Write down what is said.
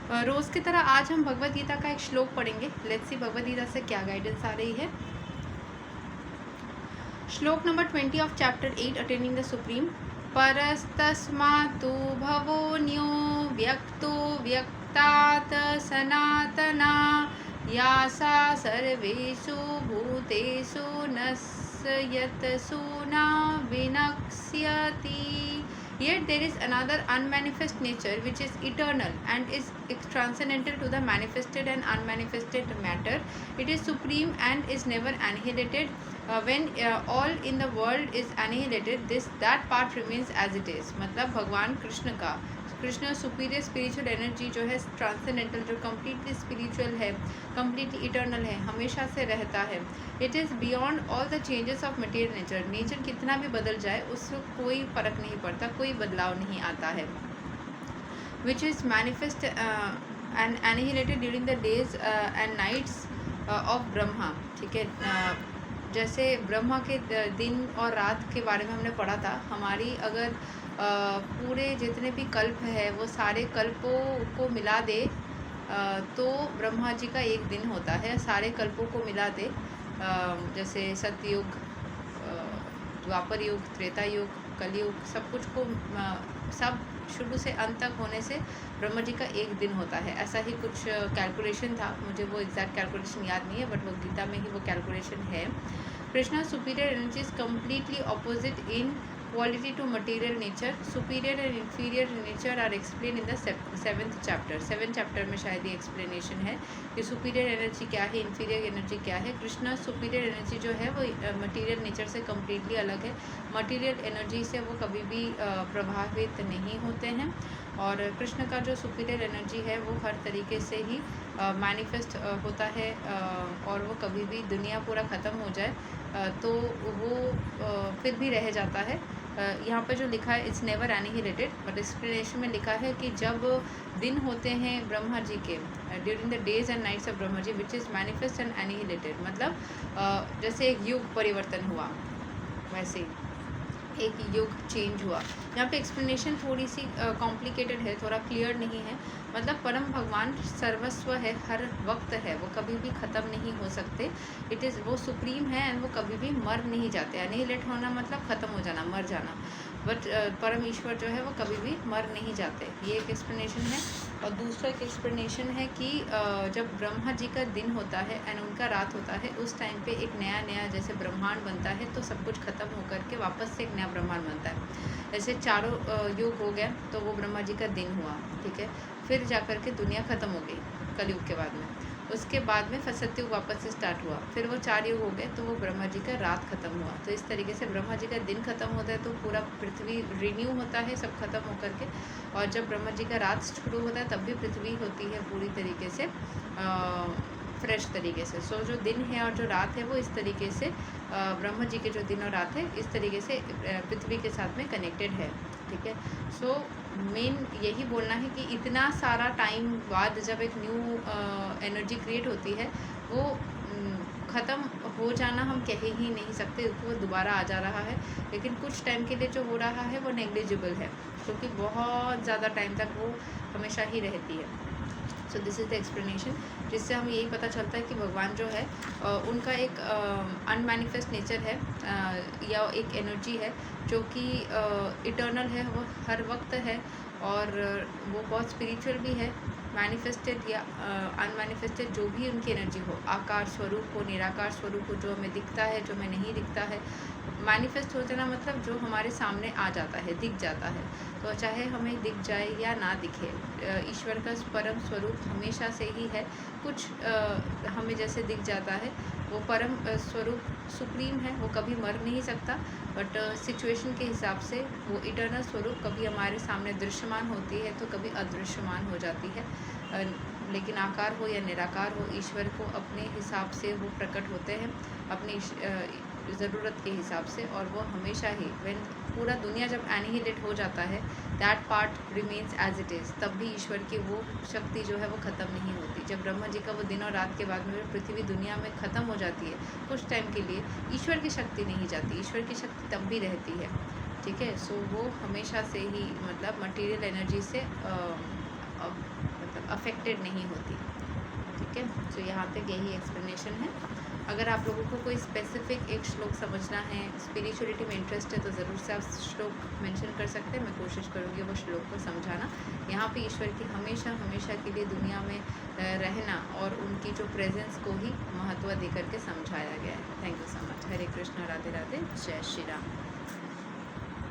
रोज़ की तरह आज हम भगवद गीता का एक श्लोक पढ़ेंगे। लेट्स सी भगवद गीता से क्या गाइडेंस आ रही है। श्लोक number 20 of chapter 8 attaining the supreme. परस्तस्मात्तु भवोऽन्यो व्यक्तो व्यक्तात् सनातना यासा सर्वेषु भूतेषु नश्यतसु न विनक्ष्यति। Yet there is another unmanifest nature which is eternal and is transcendental to the manifested and unmanifested matter. It is supreme and is never annihilated. When all in the world is annihilated, that part remains as it is. मतलब भगवान कृष्ण का Krishna superior spiritual energy जो है transcendental, जो completely spiritual है, completely eternal है, हमेशा से रहता है। It is beyond all the changes of material nature. Nature कितना भी बदल जाए उससे कोई फ़र्क नहीं पड़ता, कोई बदलाव नहीं आता है। Which is manifest and annihilated during the days and nights of Brahma. ठीक है, जैसे ब्रह्मा के दिन और रात के बारे में हमने पढ़ा था। हमारी अगर पूरे जितने भी कल्प है वो सारे कल्पों को मिला दे तो ब्रह्मा जी का एक दिन होता है। सारे कल्पों को मिला दे, जैसे सतयुग, द्वापर युग, त्रेता युग, कलयुग, सब कुछ को सब शुरू से अंत तक होने से ब्रह्मा जी का एक दिन होता है। ऐसा ही कुछ कैलकुलेशन था, मुझे वो एग्जैक्ट कैलकुलेशन याद नहीं है, बट वो गीता में ही वो कैलकुलेशन है। Krishna superior energy is completely opposite in quality to material nature. Superior and inferior nature are explained in the 7th chapter. 7th chapter में शायद ये explanation है कि superior energy क्या है, inferior energy क्या है। कृष्णा superior energy जो है वो material nature से completely अलग है। material energy से वो कभी भी प्रभावित नहीं होते हैं, और कृष्ण का जो superior energy है वो हर तरीके से ही मैनिफेस्ट होता है, और वो कभी भी दुनिया पूरा ख़त्म हो जाए तो वो फिर भी रह जाता है। यहाँ पर जो लिखा है it's never annihilated, but explanation में लिखा है कि जब दिन होते हैं ब्रह्मा जी के, during the days and nights of Brahma ji, which is manifest and annihilated, मतलब जैसे एक युग परिवर्तन हुआ वैसे एक युग चेंज हुआ। यहाँ पे एक्सप्लेनेशन थोड़ी सी कॉम्प्लिकेटेड है, थोड़ा क्लियर नहीं है। मतलब परम भगवान सर्वस्व है, हर वक्त है, वो कभी भी ख़त्म नहीं हो सकते। इट इज़ वो सुप्रीम है एंड वो कभी भी मर नहीं जाते। एनिहिलेट होना मतलब ख़त्म हो जाना, मर जाना, बट परम ईश्वर जो है वो कभी भी मर नहीं जाते। ये एक एक्सप्लेनेशन है। और दूसरा एक एक्सप्लेनेशन है कि जब ब्रह्मा जी का दिन होता है एंड उनका रात होता है, उस टाइम पे एक नया जैसे ब्रह्मांड बनता है, तो सब कुछ ख़त्म होकर के वापस से एक नया ब्रह्मांड बनता है। जैसे चारों युग हो गया तो वो ब्रह्मा जी का दिन हुआ, ठीक है। फिर जाकर के दुनिया ख़त्म हो गई कलयुग के बाद में। उसके बाद में सतयुग वापस से स्टार्ट हुआ, फिर वो 4 युग हो गए तो वो ब्रह्मा जी का रात ख़त्म हुआ। तो इस तरीके से ब्रह्मा जी का दिन ख़त्म होता है तो पूरा पृथ्वी रिन्यू होता है, सब ख़त्म होकर के। और जब ब्रह्मा जी का रात शुरू होता है तब भी पृथ्वी होती है पूरी तरीके से फ्रेश तरीके से। सो जो दिन है और जो रात है वो इस तरीके से ब्रह्मा जी के जो दिन और रात है इस तरीके से पृथ्वी के साथ में कनेक्टेड है, ठीक है। सो मेन यही बोलना है कि इतना सारा टाइम बाद जब एक न्यू एनर्जी क्रिएट होती है, वो ख़त्म हो जाना हम कह ही नहीं सकते, वो दोबारा आ जा रहा है। लेकिन कुछ टाइम के लिए जो हो रहा है वो नेग्लिजिबल है, क्योंकि बहुत ज़्यादा टाइम तक वो हमेशा ही रहती है। So this is the explanation, जिससे हमें यही पता चलता है कि भगवान जो है उनका एक अनमैनिफेस्ट नेचर है, या एक एनर्जी है जो कि इटर्नल है, वो हर वक्त है, और वो बहुत स्पिरिचुअल भी है। मैनिफेस्टेड या अनमैनिफेस्टेड जो भी उनकी एनर्जी हो, आकार स्वरूप हो, निराकार स्वरूप हो, जो हमें दिखता है, जो हमें नहीं दिखता है। मैनिफेस्ट हो जाना मतलब जो हमारे सामने आ जाता है, दिख जाता है। तो चाहे हमें दिख जाए या ना दिखे, ईश्वर का परम स्वरूप हमेशा से ही है। कुछ हमें जैसे दिख जाता है, वो परम स्वरूप सुप्रीम है, वो कभी मर नहीं सकता, बट सिचुएशन के हिसाब से वो इटर्नल स्वरूप कभी हमारे सामने दृश्यमान होती है तो कभी अदृश्यमान हो जाती है। लेकिन आकार हो या निराकार हो, ईश्वर को अपने हिसाब से वो प्रकट होते हैं, अपनी ज़रूरत के हिसाब से। और वो हमेशा ही व्हेन पूरा दुनिया जब एनिहिलेट हो जाता है, that part remains as it is, तब भी ईश्वर की वो शक्ति जो है वो ख़त्म नहीं होती। जब ब्रह्मा जी का वो दिन और रात के बाद में पृथ्वी दुनिया में ख़त्म हो जाती है कुछ टाइम के लिए, ईश्वर की शक्ति नहीं जाती, ईश्वर की शक्ति तब भी रहती है, ठीक है। सो वो हमेशा से ही मतलब मटेरियल एनर्जी से मतलब अफेक्टेड नहीं होती। ठीक है, तो यहाँ तक यही एक्सप्लेनेशन है। अगर आप लोगों को कोई स्पेसिफिक एक श्लोक समझना है, स्पिरिचुअलिटी में इंटरेस्ट है, तो ज़रूर से आप श्लोक मेंशन कर सकते हैं। मैं कोशिश करूँगी वो श्लोक को समझाना। यहाँ पे ईश्वर की हमेशा हमेशा के लिए दुनिया में रहना और उनकी जो प्रेजेंस को ही महत्व देकर के समझाया गया है। Thank you so much. Hare Krishna, Radhe Radhe, जय श्री राम।